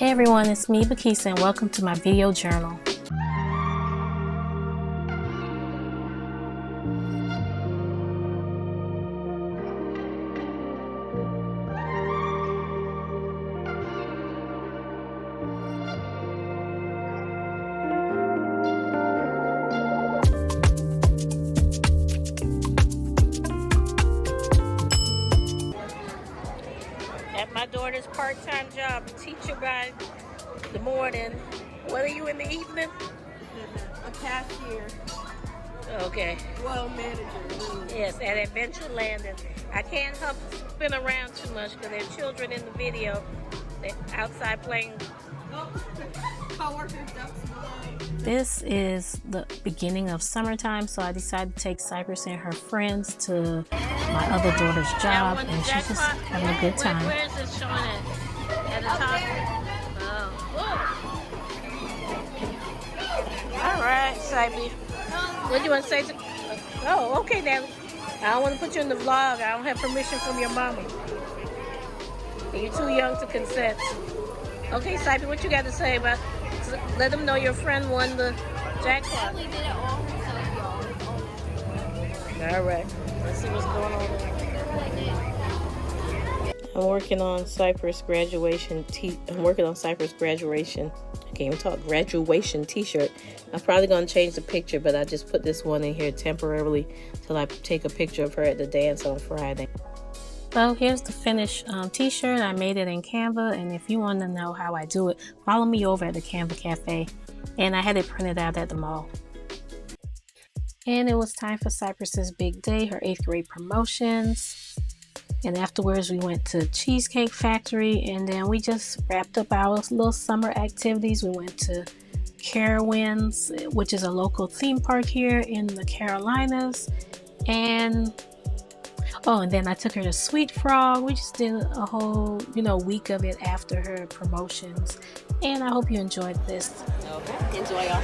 Hey everyone, it's me, Bakisa, and welcome to my video journal. At my daughter's part-time job, teacher by the morning. What are you in the evening? A cashier. Okay. Well, manager. Yes, at Adventureland. And I can't help spin around too much because there are children in the video. They're outside playing. Co-workers ducks below. This is the beginning of summertime, so I decided to take Cypriss and her friends to my other daughter's job, and she's just having a good time. Where is this showing at? At the top? Oh. All right, Cypriss. What do you want to say? Oh, okay, now. I don't want to put you in the vlog. I don't have permission from your mama. You're too young to consent. Okay, Cypriss, what you got to say about? Let them know your friend won the jackpot. We did it all herself, y'all. All right, let's see what's going on. I'm working on Cypriss graduation. I can't even talk. Graduation T-shirt. I'm probably gonna change the picture, but I just put this one in here temporarily till I take a picture of her at the dance on Friday. So here's the finished T-shirt. I made it in Canva, and if you want to know how I do it, follow me over at the Canva Cafe. And I had it printed out at the mall. And it was time for Cypriss's big day, her 8th grade promotions. And afterwards we went to Cheesecake Factory, and then we just wrapped up our little summer activities. We went to Carowinds, which is a local theme park here in the Carolinas. And then I took her to Sweet Frog. We just did a whole, week of it after her promotions. And I hope you enjoyed this. Okay, enjoy y'all.